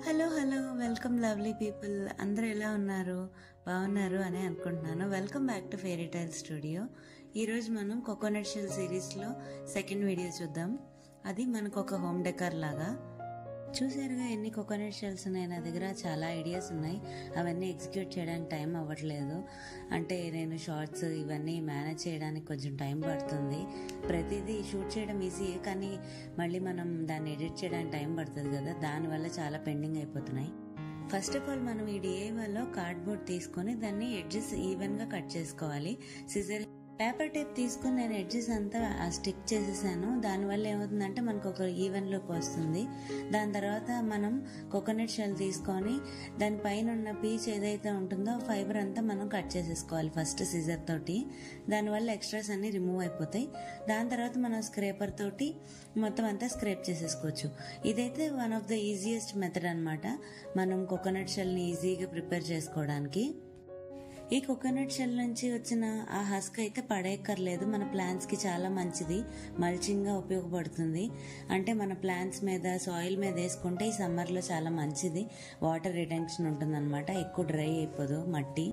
Hello hello welcome lovely people. అందరూ ఎలా ఉన్నారు? బాగున్నారు అని అనుకుంటున్నాను. Welcome back to fairy tile studio. ఈరోజు మనం కోకోనట్ షెల్ సిరీస్లో సెకండ్ వీడియో చూద్దాం. అది మనకు ఒక హోమ్ డెకర్ లాగా. చూసారుగా ఎన్ని కోకోనట్ షెల్స్ ఉన్నాయి నా దగ్గర. చాలా ఐడియాస్ ఉన్నాయి, అవన్నీ ఎగ్జిక్యూట్ చేయడానికి టైం అవ్వట్లేదు. అంటే నేను షార్ట్స్ ఇవన్నీ మేనేజ్ చేయడానికి కొంచెం టైం పడుతుంది. ప్రతిదీ షూట్ చేయడం ఈజీ, కానీ మళ్ళీ మనం దాన్ని ఎడిట్ చేయడానికి టైం పడుతుంది కదా, దానివల్ల చాలా పెండింగ్ అయిపోతున్నాయి. ఫస్ట్ ఆఫ్ ఆల్ మనం ఈ DIYలో కార్డ్బోర్డ్ తీసుకొని దాన్ని ఎడ్జెస్ ఈవెన్గా కట్ చేసుకోవాలి. సిజర్ పేపర్ టేప్ తీసుకుని నేను ఎడ్జెస్ అంతా స్టిక్ చేసేసాను. దానివల్ల ఏమవుతుందంటే మనకు ఒక ఈవెన్ లుక్ వస్తుంది. దాని తర్వాత మనం కోకోనట్ షెల్ తీసుకొని దానిపైన ఉన్న పీచ్ ఏదైతే ఉంటుందో ఫైబర్ అంతా మనం కట్ చేసేసుకోవాలి ఫస్ట్ సిజర్ తోటి. దానివల్ల ఎక్స్ట్రాస్ అన్ని రిమూవ్ అయిపోతాయి. దాని తర్వాత మనం స్క్రేపర్ తోటి మొత్తం అంతా స్క్రేప్ చేసేసుకోవచ్చు. ఇదైతే one of the easiest method అనమాట, మనం కోకోనట్ షెల్ని ఈజీగా ప్రిపేర్ చేసుకోవడానికి. ఈ కోకోనట్ షెల్ నుంచి వచ్చిన ఆ హస్క్ అయితే పడేయక్కర్లేదు, మన ప్లాంట్స్ కి చాలా మంచిది, మల్చింగ్ గా ఉపయోగపడుతుంది. అంటే మన ప్లాంట్స్ మీద సాయిల్ మీద వేసుకుంటే ఈ సమ్మర్ లో చాలా మంచిది. వాటర్ రిటెన్షన్ ఉంటుందన్నమాట, ఎక్కువ డ్రై అయిపోదు మట్టి.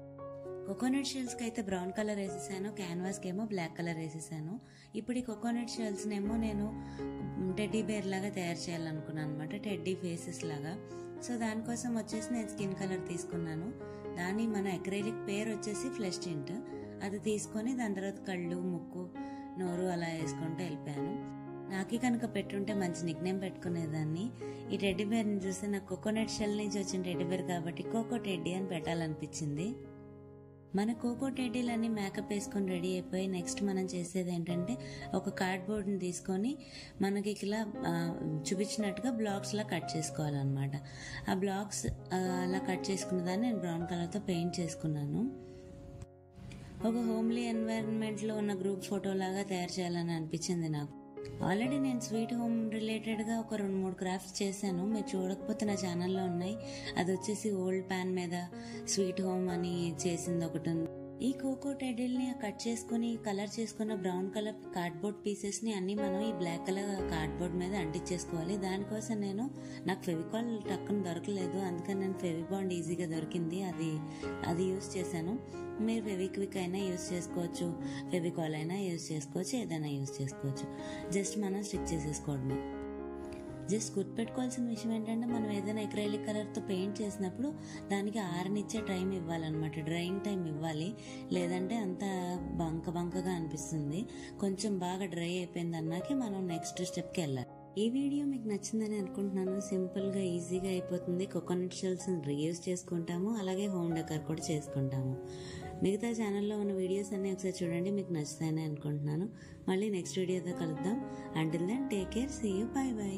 కోకోనట్ షెల్స్ కి అయితే బ్రౌన్ కలర్ వేసేసాను, క్యాన్వాస్ కి ఏమో బ్లాక్ కలర్ వేసేసాను. ఇప్పుడు ఈ కోకోనట్ షెల్స్ నేమో నేను టెడ్డీ బేర్ లాగా తయారు చేయాలనుకున్నాను అనమాట, టెడ్డీ ఫేసెస్ లాగా. సో దానికోసం వచ్చేసి నేను స్కిన్ కలర్ తీసుకున్నాను. దాని మన అక్రైలిక్ పేరు వచ్చేసి ఫ్లెష్ టింట్. అది తీసుకొని దాని తర్వాత కళ్ళు, ముక్కు, నోరు అలా వేసుకుంటూ వెళ్ళిపోయాను. నాకే కనుక పెట్టుంటే మంచి నిక్ నేమ్ పెట్టుకునేదాన్ని. ఈ టెడ్డీ బేర్ని చూస్తే నాకు కోకోనట్ షెల్ నుంచి వచ్చిన టెడ్డీ బేర్ కాబట్టి కోకో టెడ్డీ అని పెట్టాలనిపించింది. మన కోకో టెడ్డీలన్నీ మేకప్ వేసుకొని రెడీ అయిపోయి నెక్స్ట్ మనం చేసేది ఏంటంటే ఒక కార్డ్బోర్డ్ని తీసుకొని మనకి ఇలా చూపించినట్టుగా బ్లాక్స్ లా కట్ చేసుకోవాలన్నమాట. ఆ బ్లాక్స్ అలా కట్ చేసుకున్న దాన్ని నేను బ్రౌన్ కలర్తో పెయింట్ చేసుకున్నాను. ఒక హోమ్లీ ఎన్వైరన్మెంట్ లో ఉన్న గ్రూప్ ఫోటో లాగా తయారు చేయాలని అనిపించింది నాకు. ఆల్రెడీ నేను స్వీట్ హోమ్ రిలేటెడ్ గా ఒక 2-3 క్రాఫ్ట్స్ చేశాను, మీరు చూడకపోతే నా ఛానల్లో ఉన్నాయి. అది వచ్చేసి ఓల్డ్ ప్యాన్ మీద స్వీట్ హోమ్ అని చేసింది ఒకటి ఉంది. ఈ కోకో టెడిల్ని కట్ చేసుకుని కలర్ చేసుకున్న బ్రౌన్ కలర్ కార్డ్బోర్డ్ పీసెస్ ని అన్ని మనం ఈ బ్లాక్ కలర్ కార్డ్బోర్డ్ మీద అంటించేసుకోవాలి. దానికోసం నాకు ఫెవికాల్ టక్కున దొరకలేదు, అందుకని నేను ఫెవిబాండ్ ఈజీగా దొరికింది, అది యూజ్ చేశాను. మీరు ఫెవిక్విక్ అయినా యూజ్ చేసుకోవచ్చు, ఫెవికాల్ అయినా యూజ్ చేసుకోవచ్చు, ఏదైనా యూజ్ చేసుకోవచ్చు. జస్ట్ మనం స్టిక్ చేసేసుకోవడమే. జస్ట్ గుర్తుపెట్టుకోవాల్సిన విషయం ఏంటంటే మనం ఏదైనా అక్రైలిక్ కలర్ తో పెయింట్ చేసినప్పుడు దానికి ఆరనిచ్చే టైం ఇవ్వాలన్నమాట, డ్రైయింగ్ టైం ఇవ్వాలి. లేదంటే అంత బంకగా అనిపిస్తుంది. కొంచెం బాగా డ్రై అయిపోయింది అన్నాకే మనం నెక్స్ట్ స్టెప్కి వెళ్ళాలి. ఈ వీడియో మీకు నచ్చిందని అనుకుంటున్నాను. సింపుల్ గా ఈజీగా అయిపోతుంది. కోకోనట్ షెల్స్ రీయూజ్ చేసుకుంటాము, అలాగే హోమ్ డెకర్ కూడా చేసుకుంటాము. మిగతా ఛానల్లో ఉన్న వీడియోస్ అన్ని ఒకసారి చూడండి, మీకు నచ్చుతాయని అనుకుంటున్నాను. మళ్ళీ నెక్స్ట్ వీడియోతో కలుద్దాం. Until then take care, see you, bye by.